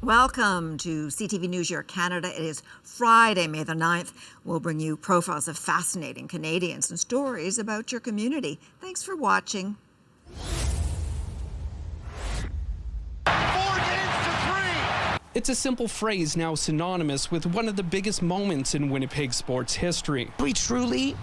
Welcome to CTV News Your Canada. It is Friday, May the 9th. We'll bring you profiles of fascinating Canadians and stories about your community. Thanks for watching. 4 games to 3. It's a simple phrase now synonymous with one of the biggest moments in Winnipeg sports history. We truly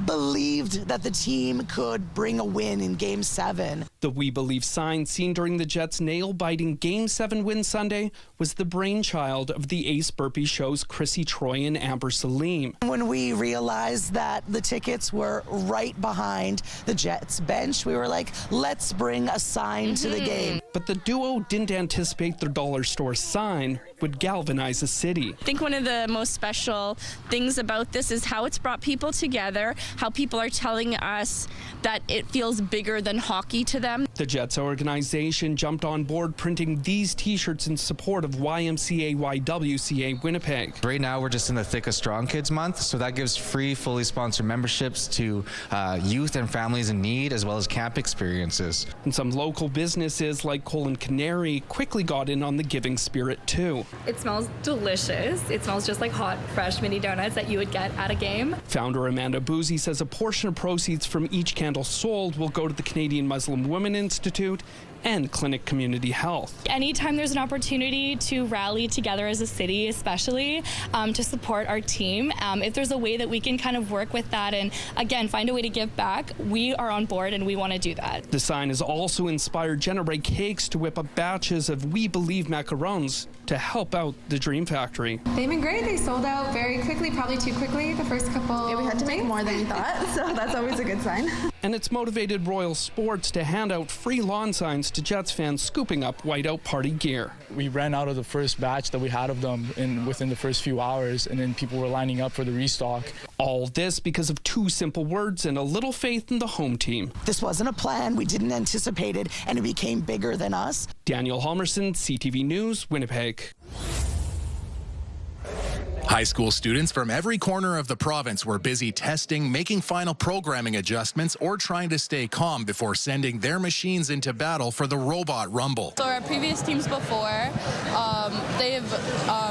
believed that the team could bring a win in Game 7. The We Believe sign seen during the Jets' nail-biting Game 7 win Sunday was the brainchild of the Ace Burpee Show's Chrissy Troy and Amber Salim. When we realized that the tickets were right behind the Jets bench, we were like, let's bring a sign to the game. But the duo didn't anticipate their dollar store sign would galvanize the city. I think one of the most special things about this is how it's brought people together, how people are telling us that it feels bigger than hockey to them. The Jets organization jumped on board printing these t-shirts in support of YMCA Winnipeg. Right now we're just in the thick of Strong Kids Month, so that gives free, fully sponsored memberships to youth and families in need, as well as camp experiences. And some local businesses like Colin Canary quickly got in on the giving spirit too. It smells delicious. It smells just like hot, fresh mini donuts that you would get at a game. Founder Amanda Boozy says a portion of proceeds from each candle sold will go to the Canadian Muslim Women Institute and Clinic Community Health. Anytime there's an opportunity to rally together as a city, especially to support our team, if there's a way that we can kind of work with that and again find a way to give back, we are on board and we want to do that. The sign has also inspired Jenna Ray Cakes to whip up batches of We Believe macarons to help out the Dream Factory. They've been great. They sold out very quickly, probably too quickly the first couple. Yeah, we had to make more than we thought, so that's always a good sign. And it's motivated Royal Sports to hand out free lawn signs to Jets fans scooping up whiteout party gear. We ran out of the first batch that we had of them within the first few hours, and then people were lining up for the restock. All this because of 2 simple words and a little faith in the home team. This wasn't a plan. We didn't anticipate it, and it became bigger than us. Daniel Halmarson, CTV News, Winnipeg. High school students from every corner of the province were busy testing, making final programming adjustments, or trying to stay calm before sending their machines into battle for the Robot Rumble. So our previous teams before, they've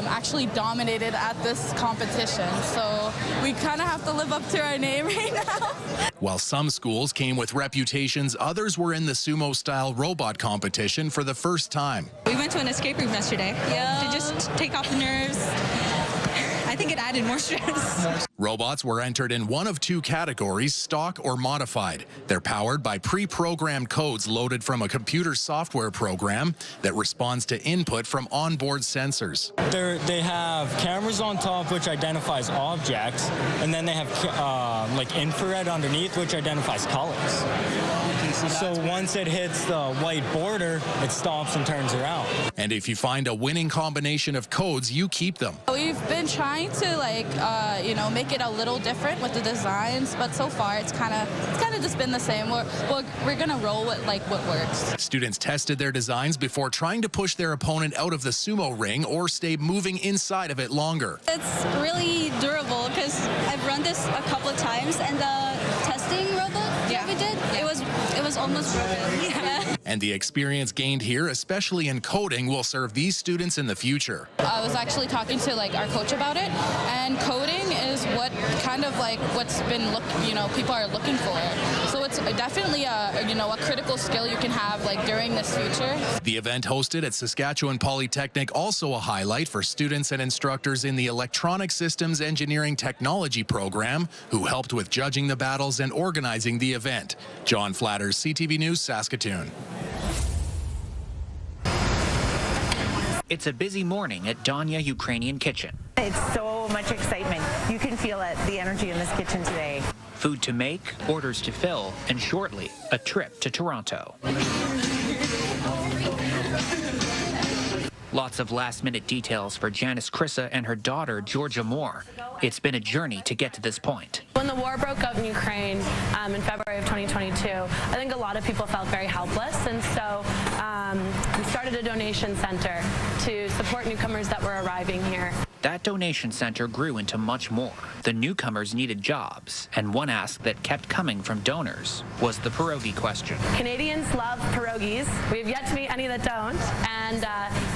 actually dominated at this competition. So we kind of have to live up to our name right now. While some schools came with reputations, others were in the sumo-style robot competition for the first time. We went to an escape room yesterday to just take off the nerves. I think it added more stress. Robots were entered in one of 2 categories, stock or modified. They're powered by pre-programmed codes loaded from a computer software program that responds to input from onboard sensors. They have cameras on top which identifies objects, and then they have like infrared underneath which identifies colors. So once it hits the white border, it stops and turns around. And if you find a winning combination of codes, you keep them. We've been trying to make it a little different with the designs, but so far it's kind of just been the same. We're gonna roll with what works. Students tested their designs before trying to push their opponent out of the sumo ring or stay moving inside of it longer. It's really durable because I've run this a couple of times, and the testing robot that we did, it was almost broken. Yeah. And the experience gained here, especially in coding, will serve these students in the future. I was actually talking to our coach about it, and coding is what's been people are looking for. So it's definitely a critical skill you can have during this future. The event hosted at Saskatchewan Polytechnic also a highlight for students and instructors in the Electronic Systems Engineering Technology program who helped with judging the battles and organizing the event. John Flatters, CTV News, Saskatoon. It's a busy morning at Danya Ukrainian Kitchen. It's so much excitement. You can feel it, the energy in this kitchen today. Food to make, orders to fill, and shortly, a trip to Toronto. Lots of last-minute details for Janice Krissa and her daughter, Georgia Moore. It's been a journey to get to this point. When the war broke out in Ukraine in February of 2022, I think a lot of people felt very helpless, and so we started a donation center to support newcomers that were arriving here. That donation center grew into much more. The newcomers needed jobs, and one ask that kept coming from donors was the pierogi question. Canadians love pierogies. We have yet to meet any that don't, and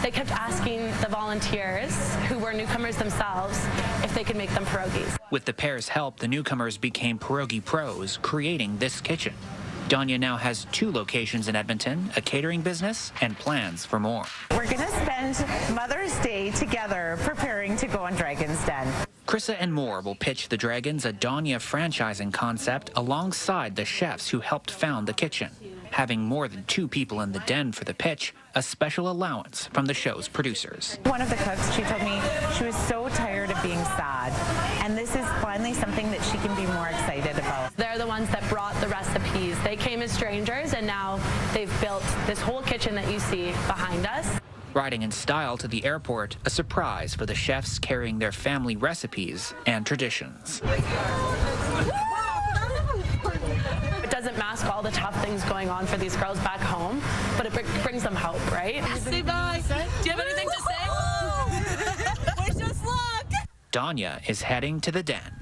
they kept asking the volunteers, who were newcomers themselves, if they could make them pierogies. With the pair's help, the newcomers became pierogi pros, creating this kitchen. Danya now has 2 locations in Edmonton, a catering business, and plans for more. We're going to spend Mother's Day together preparing to go on Dragon's Den. Krissa and Moore will pitch the Dragons a Danya franchising concept alongside the chefs who helped found the kitchen. Having more than 2 people in the den for the pitch, a special allowance from the show's producers. One of the cooks, she told me she was so tired of being sad, and this is finally something that she can be more excited about. They're the ones that brought the recipes. They came as strangers, and now they've built this whole kitchen that you see behind us. Riding in style to the airport, a surprise for the chefs carrying their family recipes and traditions. It doesn't mask all the tough things going on for these girls back home, but it brings them hope, right? Say bye. Do you have anything to say? Wish us luck. Danya is heading to the den.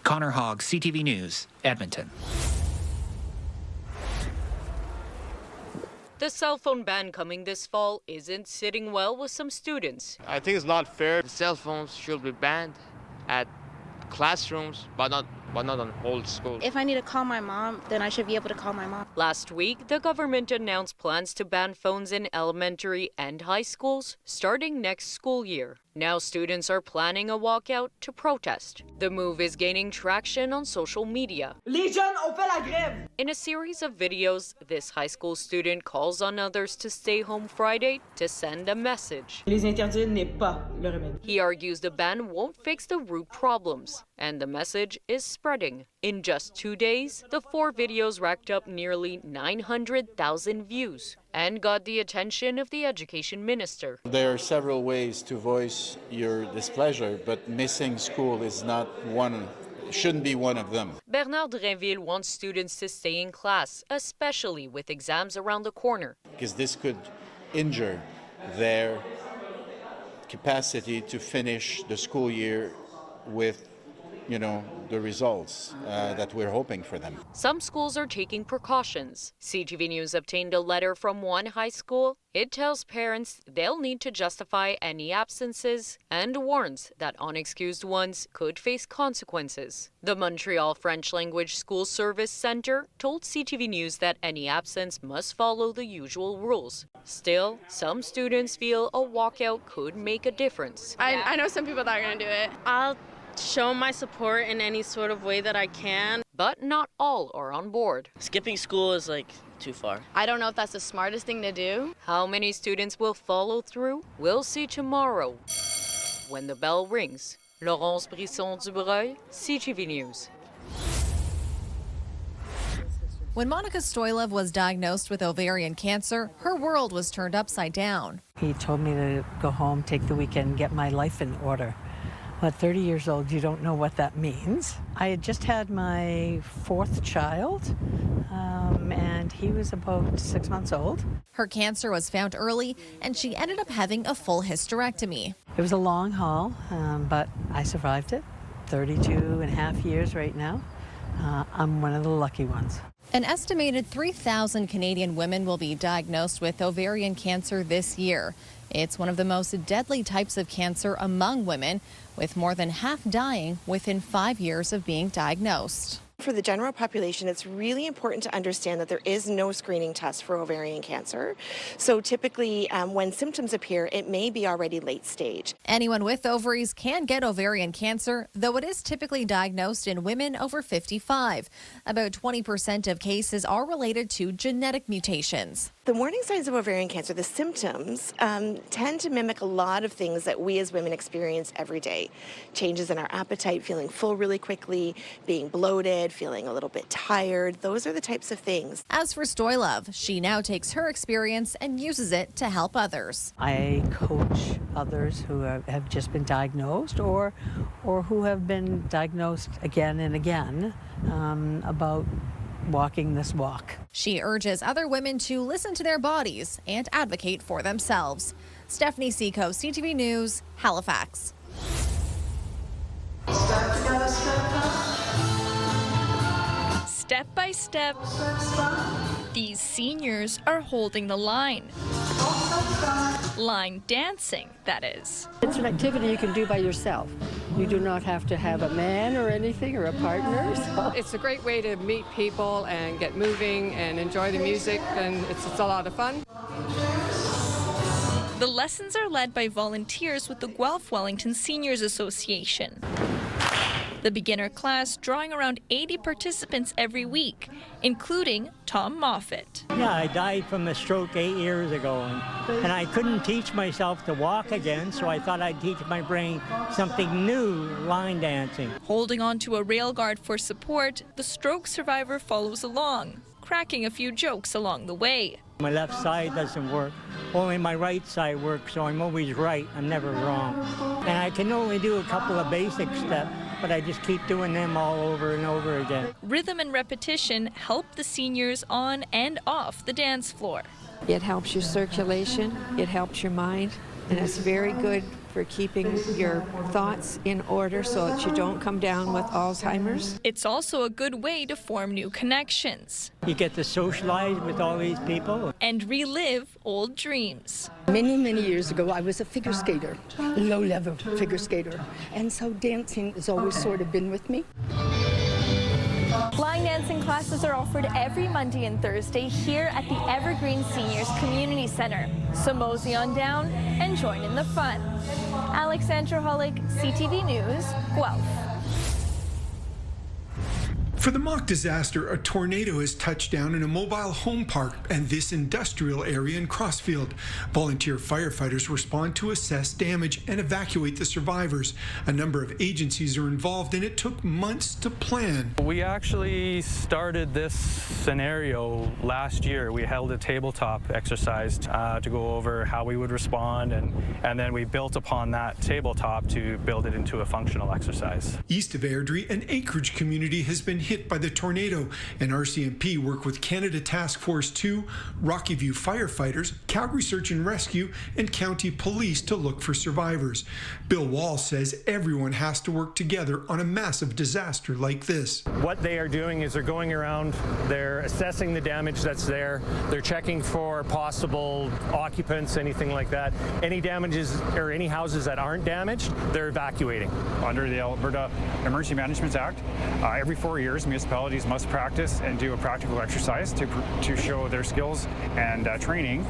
Connor Hogg, CTV News, Edmonton. The cell phone ban coming this fall isn't sitting well with some students. I think it's not fair. Cell phones should be banned at classrooms, but not on whole school. If I need to call my mom, then I should be able to call my mom. Last week, the government announced plans to ban phones in elementary and high schools starting next school year. Now students are planning a walkout to protest. The move is gaining traction on social media. Les jeunes ont fait la grève. In a series of videos, this high school student calls on others to stay home Friday to send a message. Les interdire n'est pas le remède. He argues the ban won't fix the root problems, and the message is spreading. In just 2 days, the 4 videos racked up nearly 900,000 views and got the attention of the education minister. There are several ways to voice your displeasure, but missing school is not one, shouldn't be one of them. Bernard Drinville wants students to stay in class, especially with exams around the corner. Because this could injure their capacity to finish the school year with, the results that we're hoping for them. Some schools are taking precautions. CTV News obtained a letter from one high school. It tells parents they'll need to justify any absences and warns that unexcused ones could face consequences. The Montreal French Language School Service Centre told CTV News that any absence must follow the usual rules. Still, some students feel a walkout could make a difference. I know some people that are going to do it. I'll show my support in any sort of way that I can. But not all are on board. Skipping school is too far. I don't know if that's the smartest thing to do. How many students will follow through? We'll see tomorrow when the bell rings. Laurence Brisson-Dubreuil, CTV News. When Monika Stoylov was diagnosed with ovarian cancer, her world was turned upside down. He told me to go home, take the weekend, get my life in order. At 30 years old, you don't know what that means. I had just had my 4th child, and he was about 6 months old. Her cancer was found early, and she ended up having a full hysterectomy. It was a long haul, but I survived it. 32 and a half years right now. I'm one of the lucky ones. An estimated 3,000 Canadian women will be diagnosed with ovarian cancer this year. It's one of the most deadly types of cancer among women, with more than half dying within 5 years of being diagnosed. For the general population, it's really important to understand that there is no screening test for ovarian cancer. So typically, when symptoms appear, it may be already late stage. Anyone with ovaries can get ovarian cancer, though it is typically diagnosed in women over 55. About 20% of cases are related to genetic mutations. The warning signs of ovarian cancer, the symptoms, tend to mimic a lot of things that we as women experience every day. Changes in our appetite, feeling full really quickly, being bloated, feeling a little bit tired. Those are the types of things. As for Stoylov, she now takes her experience and uses it to help others. I coach others who have just been diagnosed or who have been diagnosed again and again about walking this walk. She urges other women to listen to their bodies and advocate for themselves. Stephanie Seco, CTV News, Halifax. Step by step, these seniors are holding the line. Line dancing, that is. It's an activity you can do by yourself. You do not have to have a man or anything or a partner. So. It's a great way to meet people and get moving and enjoy the music, and it's a lot of fun. The lessons are led by volunteers with the Guelph Wellington Seniors Association. The beginner class drawing around 80 participants every week, including Tom Moffat. Yeah, I died from a stroke 8 years ago, and I couldn't teach myself to walk again, so I thought I'd teach my brain something new, line dancing. Holding onto a rail guard for support, the stroke survivor follows along, cracking a few jokes along the way. My left side doesn't work. Only my right side works, so I'm always right. I'm never wrong. And I can only do a couple of basic steps, but I just keep doing them all over and over again. Rhythm and repetition help the seniors on and off the dance floor. It helps your circulation, it helps your mind, and it's very good for keeping your thoughts in order so that you don't come down with Alzheimer's. It's also a good way to form new connections. You get to socialize with all these people. And relive old dreams. Many, many years ago, I was a figure skater, low-level figure skater, and so dancing has always sort of been with me. Line dancing classes are offered every Monday and Thursday here at the Evergreen Seniors Community Center. So mosey on down and join in the fun. Alexandra Hollick, CTV News, Guelph. For the mock disaster, a tornado has touched down in a mobile home park and this industrial area in Crossfield. Volunteer firefighters respond to assess damage and evacuate the survivors. A number of agencies are involved and it took months to plan. We actually started this scenario last year. We held a tabletop exercise to go over how we would respond, and then we built upon that tabletop to build it into a functional exercise. East of Airdrie, an acreage community has been hit by the tornado, and RCMP work with Canada Task Force 2, Rocky View firefighters, Calgary Search and Rescue, and County Police to look for survivors. Bill Wall says everyone has to work together on a massive disaster like this. What they are doing is they're going around, they're assessing the damage that's there, they're checking for possible occupants, anything like that. Any damages or any houses that aren't damaged, they're evacuating. Under the Alberta Emergency Management Act, every 4 years, municipalities must practice and do a practical exercise to show their skills and training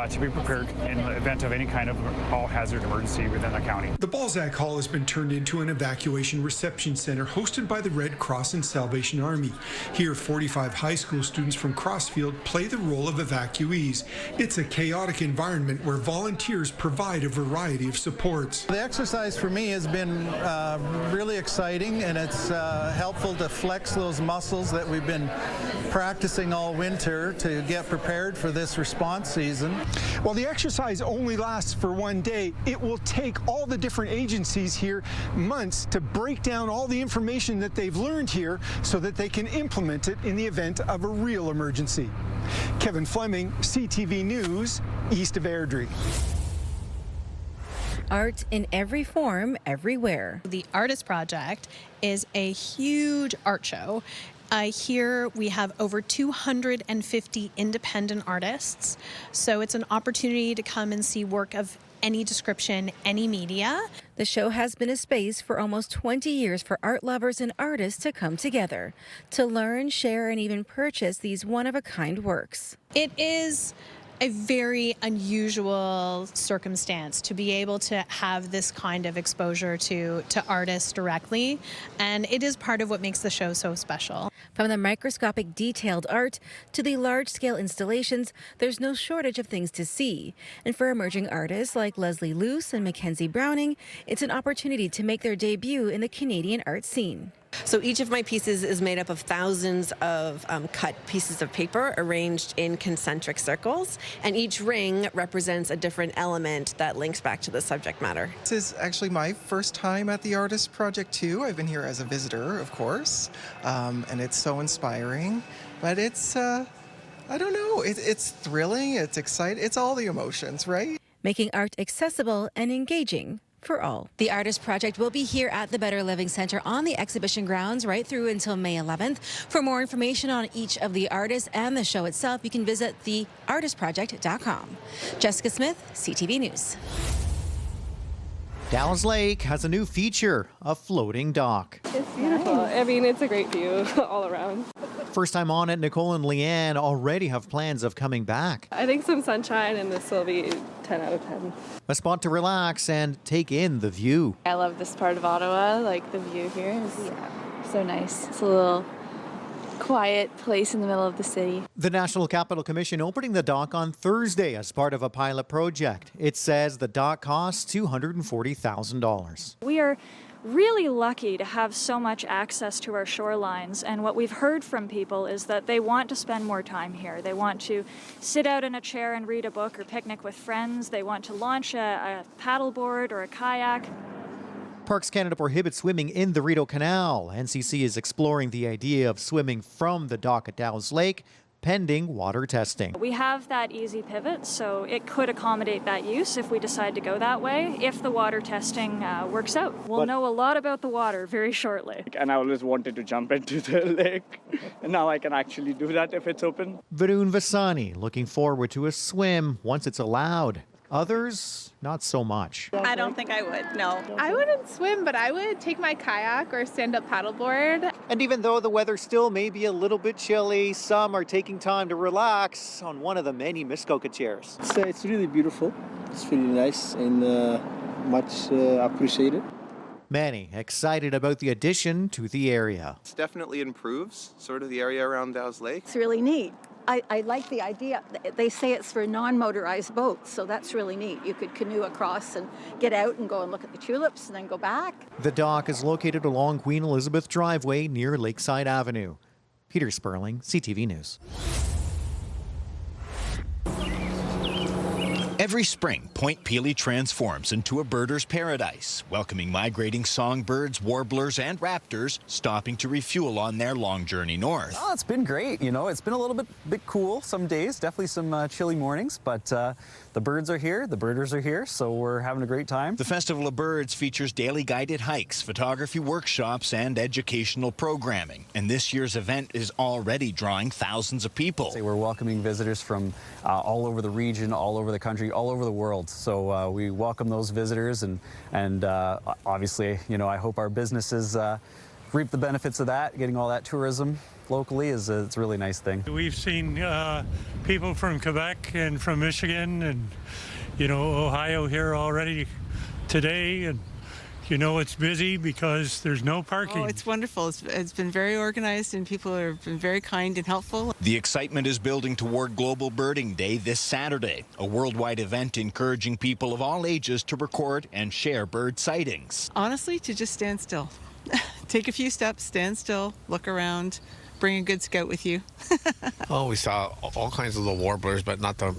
to be prepared in the event of any kind of all-hazard emergency within the county. The Balzac Hall has been turned into an evacuation reception center hosted by the Red Cross and Salvation Army. Here, 45 high school students from Crossfield play the role of evacuees. It's a chaotic environment where volunteers provide a variety of supports. The exercise for me has been really exciting, and it's helpful to flex those muscles that we've been practicing all winter to get prepared for this response season. While the exercise only lasts for one day, it will take all the different agencies here months to break down all the information that they've learned here so that they can implement it in the event of a real emergency. Kevin Fleming, CTV News, east of Airdrie. Art in every form, everywhere. The Artist Project is a huge art show. Here we have over 250 independent artists. So it's an opportunity to come and see work of any description, any media. The show has been a space for almost 20 years for art lovers and artists to come together, to learn, share, and even purchase these one-of-a-kind works. It is a very unusual circumstance to be able to have this kind of exposure to artists directly, and it is part of what makes the show so special. From the microscopic detailed art to the large-scale installations, there's no shortage of things to see. And for emerging artists like Leslie Luce and Mackenzie Browning, it's an opportunity to make their debut in the Canadian art scene. So each of my pieces is made up of thousands of cut pieces of paper arranged in concentric circles, and each ring represents a different element that links back to the subject matter. This is actually my first time at the Artist Project too. I've been here as a visitor, of course, and it's so inspiring, but it's, I don't know, it's thrilling, it's exciting, it's all the emotions, right? Making art accessible and engaging for all. The Artist Project will be here at the Better Living Centre on the exhibition grounds right through until May 11th. For more information on each of the artists and the show itself, you can visit theartistproject.com. Jessica Smith, CTV News. Dow's Lake has a new feature, a floating dock. It's beautiful. I mean, it's a great view all around. First time on it, Nicole and Leanne already have plans of coming back. I think some sunshine and this will be 10 out of 10. A spot to relax and take in the view. I love this part of Ottawa. Like the view here is so nice. It's a little quiet place in the middle of the city. The National Capital Commission opening the dock on Thursday as part of a pilot project. It says the dock costs $240,000. We are really lucky to have so much access to our shorelines, and what we've heard from people is that they want to spend more time here. They want to sit out in a chair and read a book or picnic with friends. They want to launch a paddleboard or a kayak. Parks Canada prohibits swimming in the Rideau Canal. NCC is exploring the idea of swimming from the dock at Dow's Lake, pending water testing. We have that easy pivot, so it could accommodate that use if we decide to go that way, if the water testing works out. We'll know a lot about the water very shortly. And I always wanted to jump into the lake, and now I can actually do that if it's open. Varun Vasani looking forward to a swim once it's allowed. Others, not so much. I don't think I would, no. I wouldn't swim, but I would take my kayak or stand-up paddleboard. And even though the weather still may be a little bit chilly, some are taking time to relax on one of the many Muskoka chairs. It's really beautiful. It's really nice and much appreciated. Many excited about the addition to the area. It definitely improves sort of the area around Dow's Lake. It's really neat. I like the idea. They say it's for non-motorized boats, so that's really neat. You could canoe across and get out and go and look at the tulips and then go back. The dock is located along Queen Elizabeth Driveway near Lakeside Avenue. Peter Sperling, CTV News. Every spring, Point Pelee transforms into a birder's paradise, welcoming migrating songbirds, warblers, and raptors, stopping to refuel on their long journey north. Oh, it's been great. You know, it's been a little bit cool some days, definitely some chilly mornings, but the birds are here, the birders are here, so we're having a great time. The Festival of Birds features daily guided hikes, photography workshops, and educational programming. And this year's event is already drawing thousands of people. We're welcoming visitors from all over the region, all over the country, all over the world. So we welcome those visitors, and obviously, you know, I hope our businesses reap the benefits of that. Getting all that tourism locally it's a really nice thing. We've seen people from Quebec and from Michigan and, you know, Ohio here already today, and you know it's busy because there's no parking. Oh, it's wonderful. It's been very organized and people have been very kind and helpful. The excitement is building toward Global Birding Day this Saturday, a worldwide event encouraging people of all ages to record and share bird sightings. Honestly, to just stand still. Take a few steps, stand still, look around, bring a good scout with you. Oh, we saw all kinds of little warblers, but not the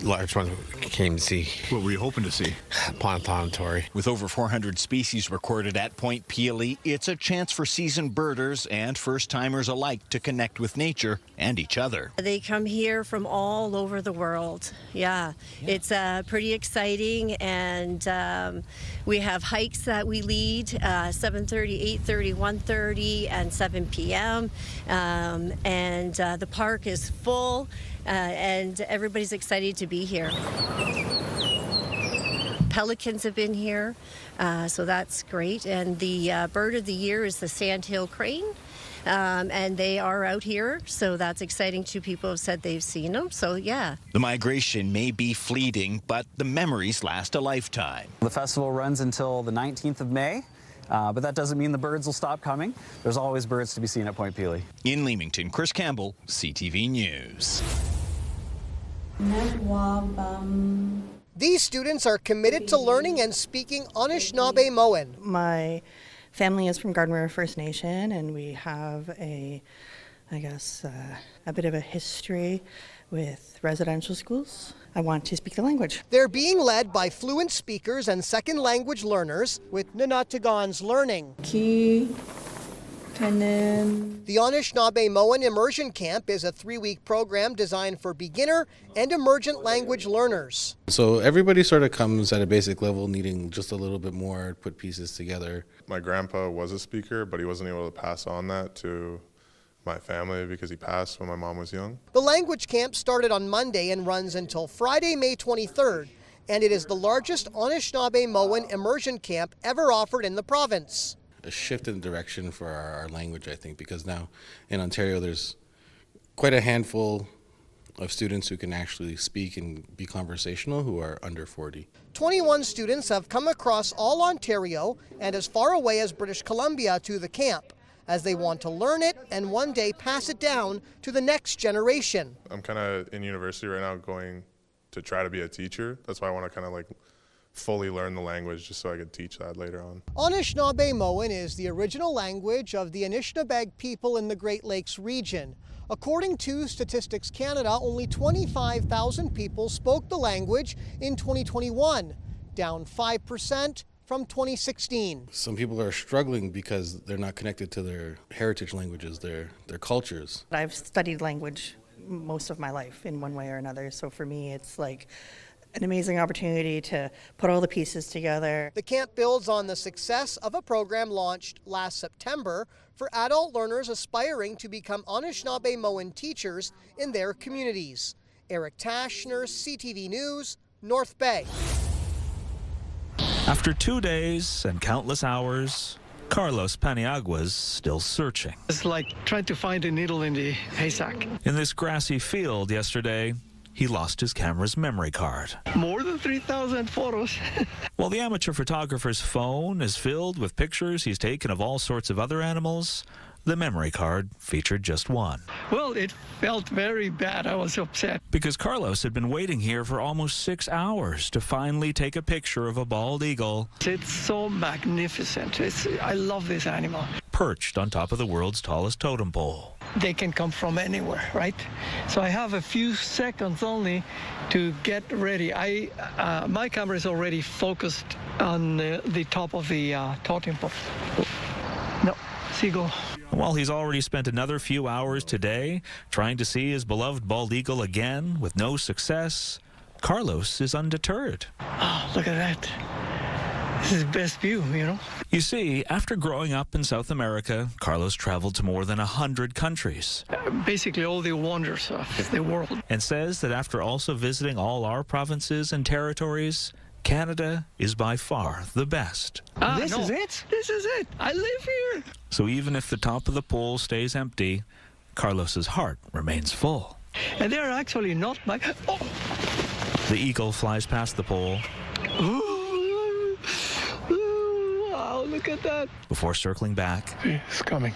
large ones we came to see. What were you hoping to see? Pontotory. With over 400 species recorded at Point Pelee, it's a chance for seasoned birders and first-timers alike to connect with nature and each other. They come here from all over the world. Yeah. It's pretty exciting, and we have hikes that we lead, 7:30, 8:30, 1:30, and 7 p.m. And the park is full, and everybody's excited to be here. Pelicans have been here, so that's great. And the bird of the year is the sandhill crane, and they are out here, so that's exciting too. People have said they've seen them, so yeah. The migration may be fleeting, but the memories last a lifetime. The festival runs until the 19th of May. But that doesn't mean the birds will stop coming. There's always birds to be seen at Point Pelee. In Leamington, Chris Campbell, CTV News. These students are committed to learning and speaking Anesnab Mowen. My family is from Garden River First Nation, and we have a bit of a history with residential schools. I want to speak the language. They're being led by fluent speakers and second language learners with Nanatagan's Learning. Ki The Anesnab Mowen Immersion Camp is a 3-week program designed for beginner and emergent language learners. So everybody sort of comes at a basic level needing just a little bit more to put pieces together. My grandpa was a speaker, but he wasn't able to pass on that to my family because he passed when my mom was young. The language camp started on Monday and runs until Friday, May 23rd, and it is the largest Anesnab Mowen immersion camp ever offered in the province. A shift in direction for our language, I think, because now in Ontario there's quite a handful of students who can actually speak and be conversational who are under 40. 21 students have come across all Ontario and as far away as British Columbia to the camp, as they want to learn it and one day pass it down to the next generation. I'm kind of in university right now going to try to be a teacher. That's why I want to kind of like fully learn the language just so I could teach that later on. Anesnab Mowen is the original language of the Anishinaabe people in the Great Lakes region. According to Statistics Canada, only 25,000 people spoke the language in 2021, down 5% from 2016. Some people are struggling because they're not connected to their heritage languages, their cultures. I've studied language most of my life in one way or another, so for me it's like an amazing opportunity to put all the pieces together. The camp builds on the success of a program launched last September for adult learners aspiring to become Anishinaabe Mowen teachers in their communities. Eric Tashner, CTV News, North Bay. After 2 days and countless hours, Carlos Paniagua's still searching. It's like trying to find a needle in the haystack. In this grassy field yesterday, he lost his camera's memory card. More than 3,000 photos. While the amateur photographer's phone is filled with pictures he's taken of all sorts of other animals, the memory card featured just one. Well, it felt very bad. I was upset. Because Carlos had been waiting here for almost 6 hours to finally take a picture of a bald eagle. It's so magnificent. I love this animal. Perched on top of the world's tallest totem pole. They can come from anywhere, right? So I have a few seconds only to get ready. My camera is already focused on the top of the totem pole. No, seagull. While he's already spent another few hours today trying to see his beloved bald eagle again with no success, Carlos is undeterred. Oh, look at that. This is the best view, you know. You see, after growing up in South America, Carlos traveled to more than 100 countries. Basically all the wonders of the world. And says that after also visiting all our provinces and territories, Canada is by far the best. This is it? This is it. I live here. So even if the top of the pole stays empty, Carlos's heart remains full. And they're actually not my... Oh. The eagle flies past the pole. Ooh, wow, look at that. Before circling back. It's coming.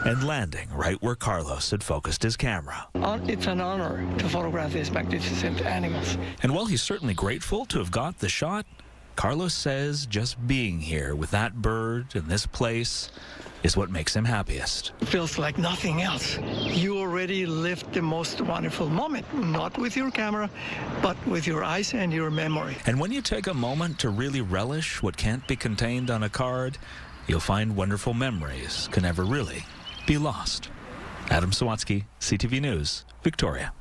And landing right where Carlos had focused his camera. It's an honor to photograph these magnificent animals. And while he's certainly grateful to have got the shot, Carlos says just being here with that bird in this place is what makes him happiest. It feels like nothing else. You already lived the most wonderful moment, not with your camera, but with your eyes and your memory. And when you take a moment to really relish what can't be contained on a card, you'll find wonderful memories can never really be lost. Adam Sawatsky, CTV News, Victoria.